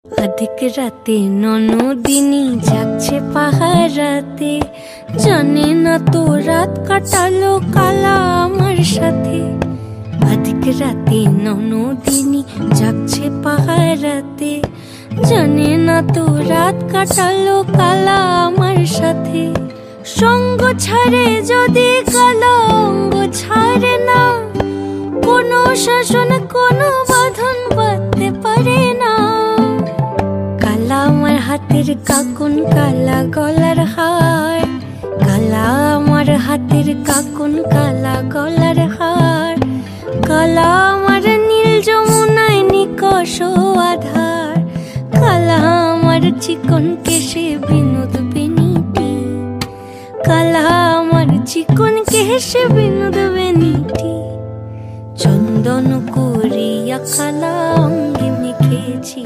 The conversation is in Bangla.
अधिक राते ননদিনী যাচ্ছে পাহারাতে, জানে না তো রাত কাটালো কালা আমার সাথে। अधिक রাতে ননদিনী যাচ্ছে পাহারাতে, জানে না তো রাত কাটালো কালা আমার সাথে। সঙ্গ ছাড়ে যদি কালা অঙ্গ ছাড়ে না, কোনো শাসন কোনো বাঁধন বাঁধতে পারে না। কালা আমার হাতের কাকুন কালা গলার হার, কালা আমার হাতের কাকুন কালা গলার হার। কালা আমার নীল যমুনায় নিকষ আধার, কালা আমার চিকন কেশে বিনোদ বেনিটি, কালা আমার চিকন কেশে বিনোদ বেনিটি। চন্দন করিয়া কালা অঙ্গে মেখেছি।